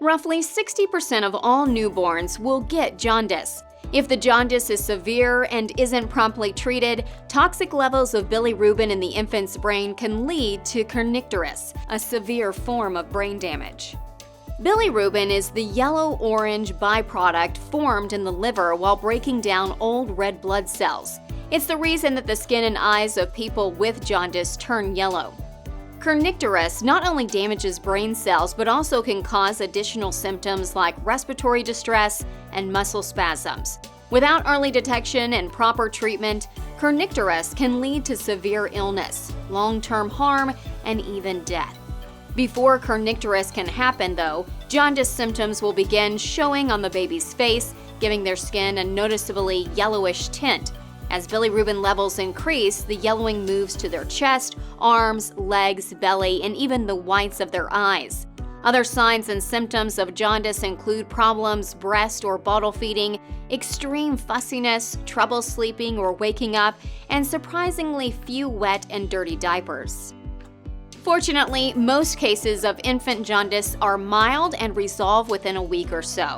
Roughly 60% of all newborns will get jaundice. If the jaundice is severe and isn't promptly treated, toxic levels of bilirubin in the infant's brain can lead to kernicterus, a severe form of brain damage. Bilirubin is the yellow-orange byproduct formed in the liver while breaking down old red blood cells. It's the reason that the skin and eyes of people with jaundice turn yellow. Kernicterus not only damages brain cells but also can cause additional symptoms like respiratory distress and muscle spasms. Without early detection and proper treatment, kernicterus can lead to severe illness, long-term harm, and even death. Before kernicterus can happen, though, jaundice symptoms will begin showing on the baby's face, giving their skin a noticeably yellowish tint. As bilirubin levels increase, the yellowing moves to their chest, arms, legs, belly, and even the whites of their eyes. Other signs and symptoms of jaundice include problems breast or bottle feeding, extreme fussiness, trouble sleeping or waking up, and surprisingly few wet and dirty diapers. Fortunately, most cases of infant jaundice are mild and resolve within a week or so.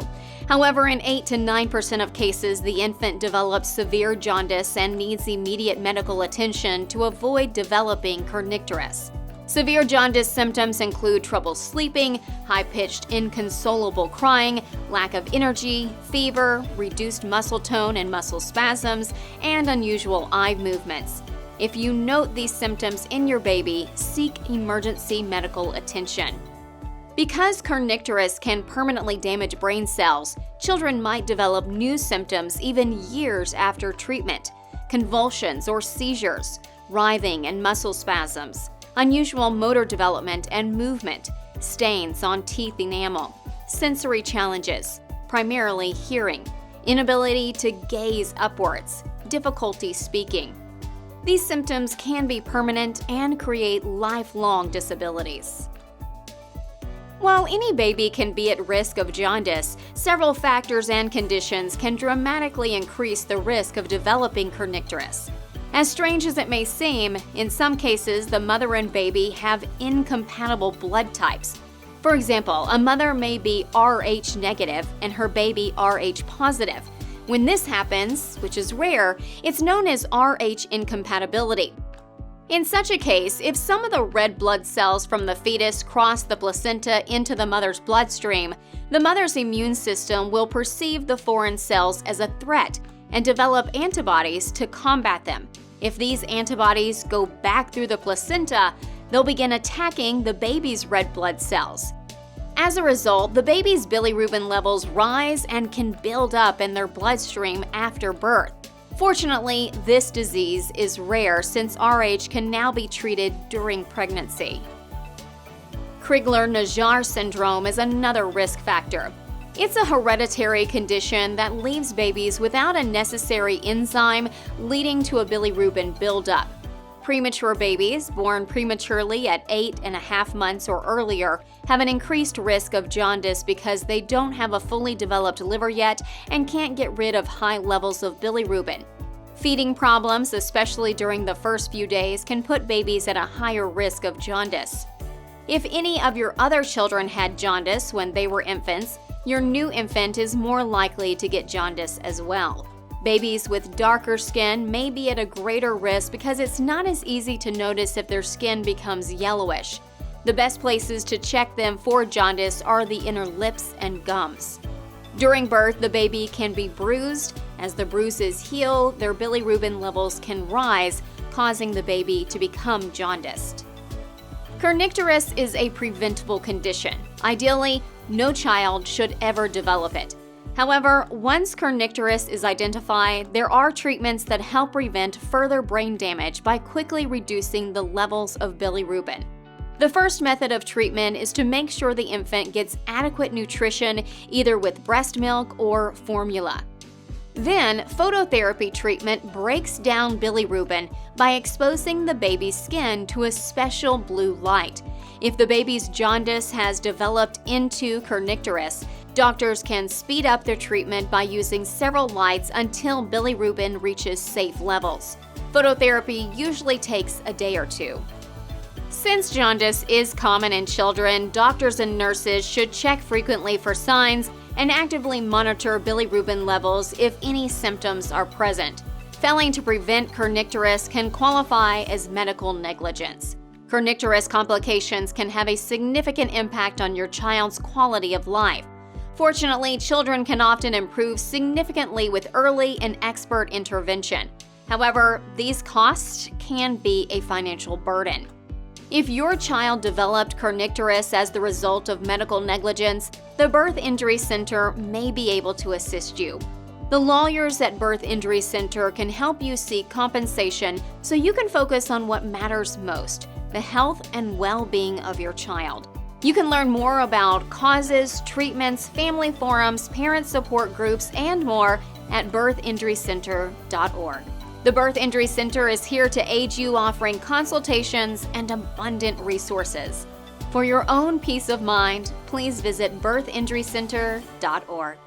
However, in 8 to 9% of cases, the infant develops severe jaundice and needs immediate medical attention to avoid developing kernicterus. Severe jaundice symptoms include trouble sleeping, high-pitched, inconsolable crying, lack of energy, fever, reduced muscle tone and muscle spasms, and unusual eye movements. If you note these symptoms in your baby, seek emergency medical attention. Because kernicterus can permanently damage brain cells, children might develop new symptoms even years after treatment: convulsions or seizures, writhing and muscle spasms, unusual motor development and movement, stains on teeth enamel, sensory challenges, primarily hearing, inability to gaze upwards, difficulty speaking. These symptoms can be permanent and create lifelong disabilities. While any baby can be at risk of jaundice, several factors and conditions can dramatically increase the risk of developing kernicterus. As strange as it may seem, in some cases the mother and baby have incompatible blood types. For example, a mother may be Rh negative and her baby Rh positive. When this happens, which is rare, it's known as Rh incompatibility. In such a case, if some of the red blood cells from the fetus cross the placenta into the mother's bloodstream, the mother's immune system will perceive the foreign cells as a threat and develop antibodies to combat them. If these antibodies go back through the placenta, they'll begin attacking the baby's red blood cells. As a result, the baby's bilirubin levels rise and can build up in their bloodstream after birth. Fortunately, this disease is rare since Rh can now be treated during pregnancy. Crigler-Najjar syndrome is another risk factor. It's a hereditary condition that leaves babies without a necessary enzyme, leading to a bilirubin buildup. Premature babies, born prematurely at 8.5 months or earlier, have an increased risk of jaundice because they don't have a fully developed liver yet and can't get rid of high levels of bilirubin. Feeding problems, especially during the first few days, can put babies at a higher risk of jaundice. If any of your other children had jaundice when they were infants, your new infant is more likely to get jaundice as well. Babies with darker skin may be at a greater risk because it's not as easy to notice if their skin becomes yellowish. The best places to check them for jaundice are the inner lips and gums. During birth, the baby can be bruised. As the bruises heal, their bilirubin levels can rise, causing the baby to become jaundiced. Kernicterus is a preventable condition. Ideally, no child should ever develop it. However, once kernicterus is identified, there are treatments that help prevent further brain damage by quickly reducing the levels of bilirubin. The first method of treatment is to make sure the infant gets adequate nutrition, either with breast milk or formula. Then, phototherapy treatment breaks down bilirubin by exposing the baby's skin to a special blue light. If the baby's jaundice has developed into kernicterus, doctors can speed up their treatment by using several lights until bilirubin reaches safe levels. Phototherapy usually takes a day or two. Since jaundice is common in children, doctors and nurses should check frequently for signs and actively monitor bilirubin levels if any symptoms are present. Failing to prevent kernicterus can qualify as medical negligence. Kernicterus complications can have a significant impact on your child's quality of life. Fortunately, children can often improve significantly with early and expert intervention. However, these costs can be a financial burden. If your child developed kernicterus as the result of medical negligence, the Birth Injury Center may be able to assist you. The lawyers at Birth Injury Center can help you seek compensation so you can focus on what matters most, the health and well-being of your child. You can learn more about causes, treatments, family forums, parent support groups, and more at birthinjurycenter.org. The Birth Injury Center is here to aid you, offering consultations and abundant resources. For your own peace of mind, please visit birthinjurycenter.org.